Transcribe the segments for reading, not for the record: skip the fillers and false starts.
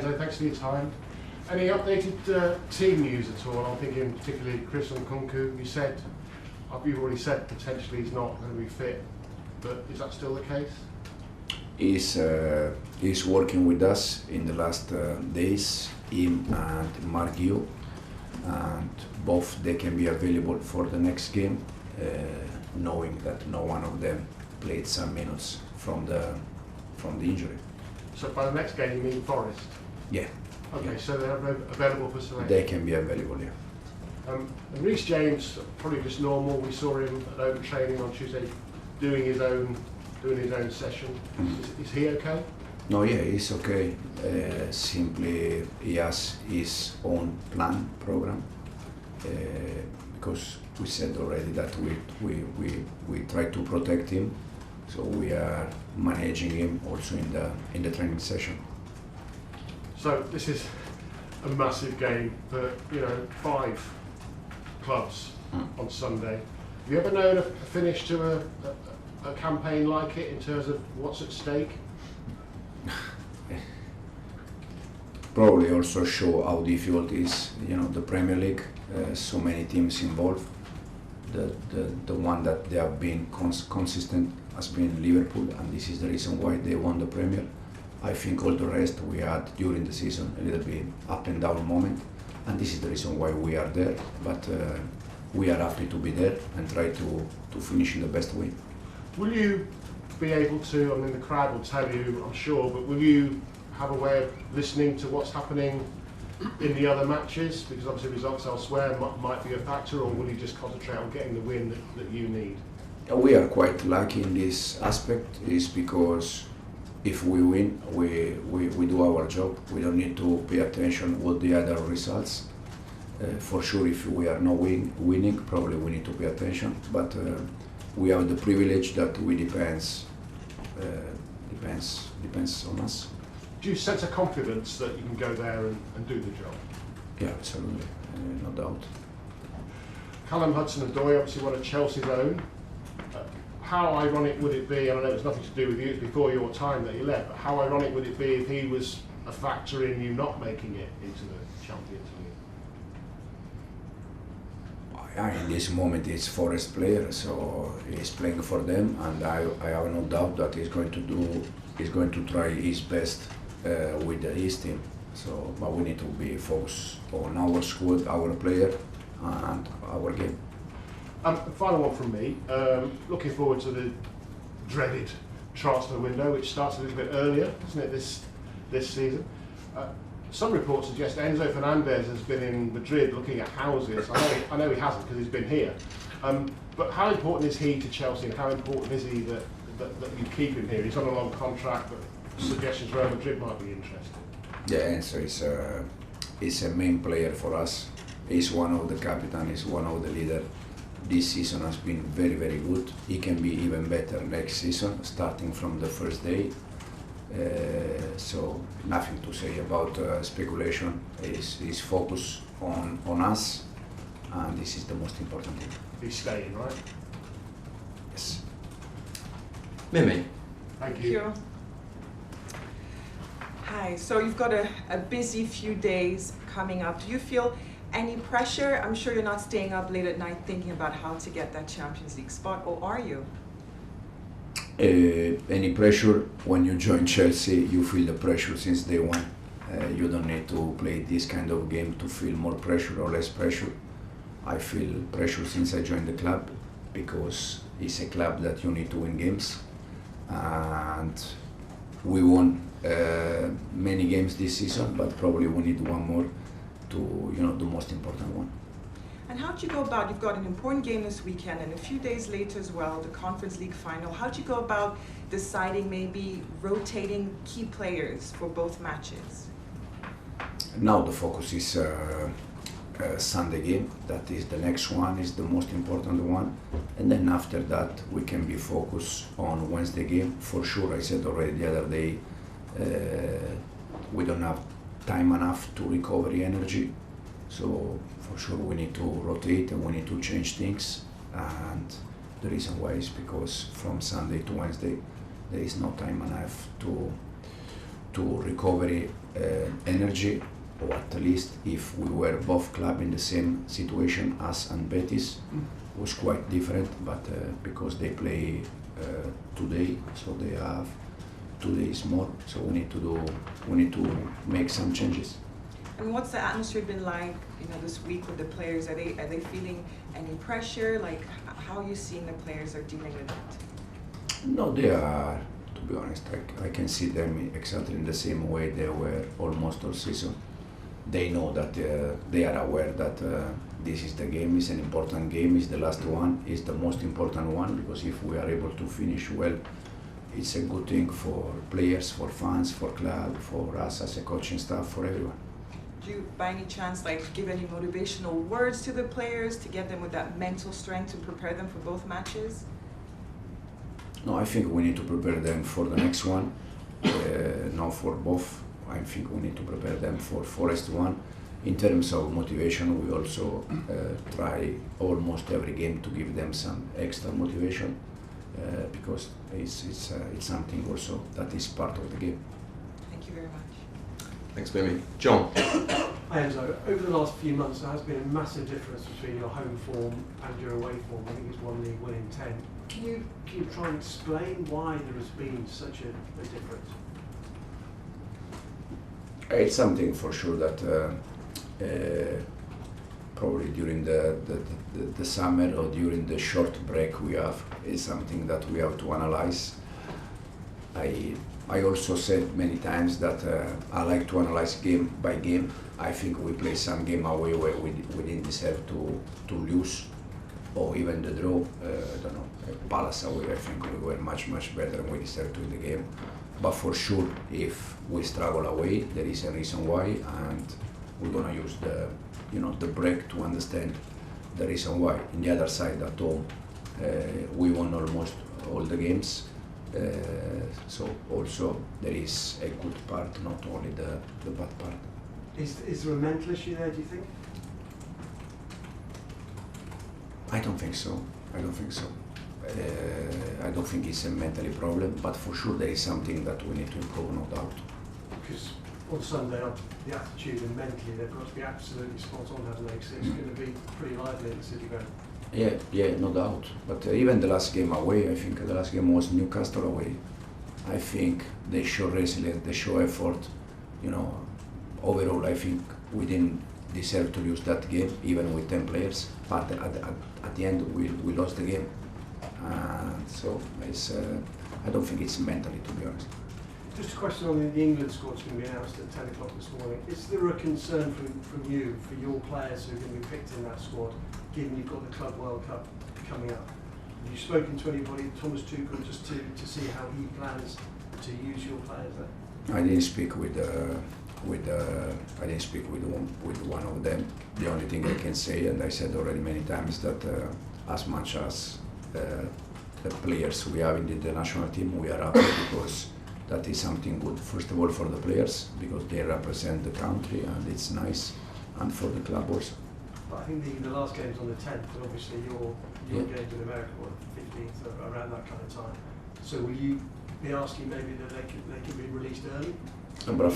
So thanks for your time. Any updated team news at all? I'm thinking particularly Chris Nkunku. You've already said potentially he's not going to be fit, but is that still the case? He's working with us in the last days, him and Guiu, and both they can be available for the next game, knowing that no one of them played some minutes from the injury. So by the next game you mean Forest? Yeah. Okay, yeah. So they're available for selection? They can be available, yeah. And Reece James, probably just normal. We saw him at open training on Tuesday doing his own session. Mm-hmm. Is he okay? No, yeah, he's okay. Simply he has his own program, because we said already that we try to protect him, so we are managing him also in the training session. So this is a massive game for 5 clubs on Sunday. Have you ever known a finish to a campaign like it in terms of what's at stake? Probably also show how difficult it is, the Premier League, so many teams involved. The one that they have been consistent has been Liverpool, and this is the reason why they won the Premier. I think all the rest we had during the season a little bit up and down moment, and this is the reason why we are there. But we are happy to be there and try to finish in the best way. Will you be able to, the crowd will tell you, I'm sure, but will you have a way of listening to what's happening in the other matches? Because obviously results elsewhere might be a factor, or will you just concentrate on getting the win that you need? We are quite lucky in this aspect, is because if we win, we do our job. We don't need to pay attention what the other results. For sure, if we are not winning, probably we need to pay attention. But we have the privilege that we depends on us. Do you sense a confidence that you can go there and do the job? Yeah, absolutely, no doubt. Callum Hudson-Odoi obviously one of Chelsea's own. How ironic would it be, and I know it's nothing to do with you, it's before your time that he left, but how ironic would it be if he was a factor in you not making it into the Champions League? In this moment he's Forest player, so he's playing for them, and I have no doubt that he's going to try his best with his team. So, but we need to be focused on our squad, our player, and our game. Final one from me. Looking forward to the dreaded transfer window, which starts a little bit earlier, doesn't it, this season? Some reports suggest Enzo Fernandez has been in Madrid looking at houses. I know he hasn't because he's been here. But how important is he to Chelsea, and how important is he that you keep him here? He's on a long contract, but suggestions Real Madrid might be interested. Yeah, Enzo is a main player for us. He's one of the captain, he's one of the leader. This season has been very, very good. He can be even better next season, starting from the first day. So nothing to say about speculation. He's focused on us, and this is the most important thing. He's staying, right? Yes. Mimi. Thank you. Hi, so you've got a busy few days coming up. Do you feel any pressure? I'm sure you're not staying up late at night thinking about how to get that Champions League spot, or are you? Any pressure? When you join Chelsea, you feel the pressure since day one. You don't need to play this kind of game to feel more pressure or less pressure. I feel pressure since I joined the club, because it's a club that you need to win games, and we won many games this season, but probably we need one more to the most important one. And how'd you go about, you've got an important game this weekend and a few days later as well, the Conference League final. How'd you go about deciding maybe rotating key players for both matches? Now the focus is Sunday game. That is the next one, is the most important one. And then after that we can be focused on Wednesday game. For sure, I said already the other day, we don't have time enough to recover energy. So for sure we need to rotate and we need to change things, and the reason why is because from Sunday to Wednesday there is no time enough to to recovery energy, or at least if we were both club in the same situation, us and Betis, was quite different, but because they play today, so they have 2 days more, so we need to make some changes. And what's the atmosphere been like, this week with the players? Are they feeling any pressure? Like, how are you seeing the players are dealing with it? No, they are, to be honest, I can see them exactly in the same way they were almost all season. They know that they are aware that this is the game, is an important game, is the last one, is the most important one, because if we are able to finish well, it's a good thing for players, for fans, for club, for us as a coaching staff, for everyone. Do you, by any chance, give any motivational words to the players to get them with that mental strength to prepare them for both matches? No, I think we need to prepare them for the next one, not for both. I think we need to prepare them for Forest one. In terms of motivation, we also try almost every game to give them some extra motivation because it's something also that is part of the game. Thank you very much. Thanks, Mimi. John. Hi Enzo, over the last few months there has been a massive difference between your home form and your away form. I think it's 1 league winning 10. Can you try and explain why there has been such a difference? It's something for sure that probably during the summer or during the short break we have is something that we have to analyze. I also said many times that I like to analyze game by game. I think we play some game away where we didn't deserve to lose, or even the draw. I don't know, Palace away, I think we were much better and we deserved to win the game. But for sure, if we struggle away, there is a reason why, and we're gonna use the break to understand the reason why. In the other side, at home, we won almost all the games. So also there is a good part, not only the bad part. Is there a mental issue there, do you think? I don't think so. I don't think so. I don't think it's a mentally problem, but for sure there is something that we need to improve, no doubt. Because on Sunday, the attitude and mentally they've got to be absolutely spot on, haven't they? So it's going to be pretty lively in the City Ground. Yeah, no doubt. But even the last game away, I think the last game was Newcastle away. I think they show resilience, they show effort. Overall, I think we didn't deserve to lose that game, even with 10 players. But at the end, we lost the game. So I don't think it's mentally, to be honest. Just a question on the England squad that's going to be announced at 10 o'clock this morning. Is there a concern from you for your players who are going to be picked in that squad, given you've got the Club World Cup coming up? Have you spoken to anybody, Thomas Tuchel, just to see how he plans to use your players there? I didn't speak with one of them. The only thing I can say, and I said already many times, that as much as the players we have in the international team, we are happy because that is something good. First of all, for the players, because they represent the country and it's nice, and for the club also. But I think the last game's on the 10th, and obviously your game's in America on the 15th, around that kind of time. So will you be asking maybe that they can be released early? But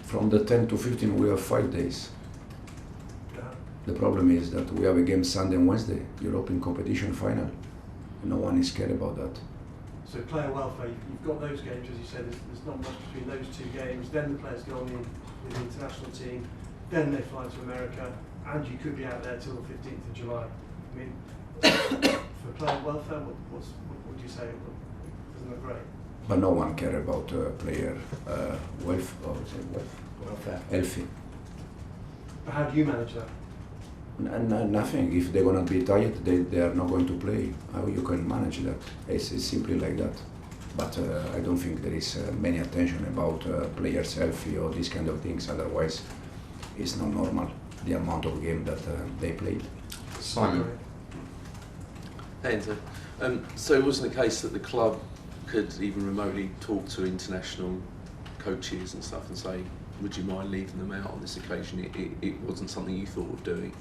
from the 10 to 15 we have 5 days. Yeah. The problem is that we have a game Sunday and Wednesday, European competition final. No one is scared about that. So player welfare, you've got those games, as you said, there's not much between those 2 games, then the players go on with the international team, then they fly to America, and you could be out there till the 15th of July. I mean, for player welfare, what would you say? Isn't that great? But no one cares about player welfare. Healthy. But how do you manage that? Nothing. If they're gonna be tired, they are not going to play. How you can manage that? It's simply like that. But I don't think there is many attention about players healthy or these kind of things. Otherwise, it's not normal the amount of game that they played. Simon. Hey Enzo. So it wasn't the case that the club could even remotely talk to international coaches and stuff and say, would you mind leaving them out on this occasion? It wasn't something you thought of doing?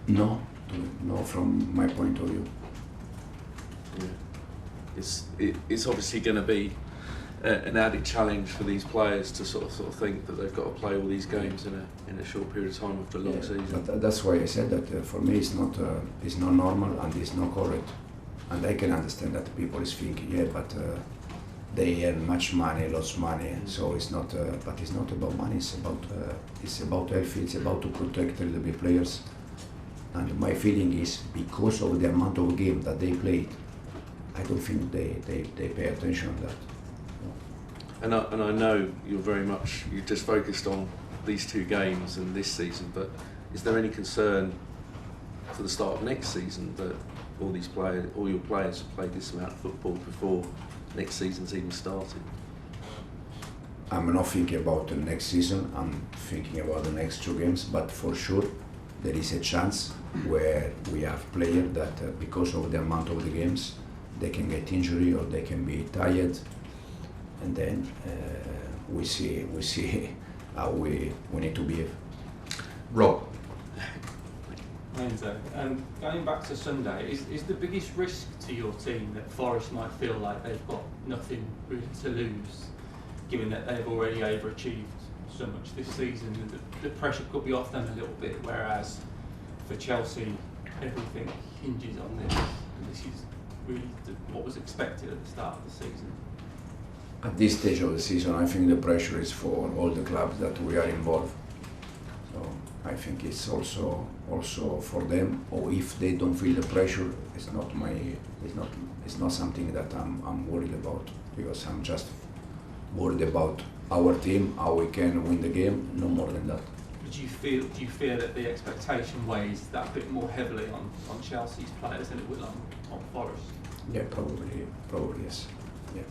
No, from my point of view. Yeah. It's obviously going to be an added challenge for these players to sort of think that they've got to play all these games in a short period of time after a long season. But that's why I said that for me it's not normal and it's not correct. And I can understand that people is thinking, yeah, but they earn much money, lots of money, so it's not. But it's not about money. It's about health. It's about to protect a little bit players. And my feeling is because of the amount of game that they played, I don't think they pay attention to that. And I know you're just focused on these two games and this season, but is there any concern for the start of next season that all your players have played this amount of football before next season's even started? I'm not thinking about the next season, I'm thinking about the next two games, but for sure there is a chance where we have players that because of the amount of the games they can get injury or they can be tired, and then we see how we need to behave. Rob. Enzo, going back to Sunday, is the biggest risk to your team that Forest might feel like they've got nothing really to lose, given that they've already overachieved so much this season, and the pressure could be off them a little bit, whereas for Chelsea everything hinges on this, and this is really what was expected at the start of the season? At this stage of the season, I think the pressure is for all the clubs that we are involved. So I think it's also for them. Or if they don't feel the pressure, it's not something that I'm worried about, because I'm just worried about our team, how we can win the game, no more than that. Do you fear that the expectation weighs that bit more heavily on Chelsea's players than it will on Forest? Yeah, probably yes. Yeah.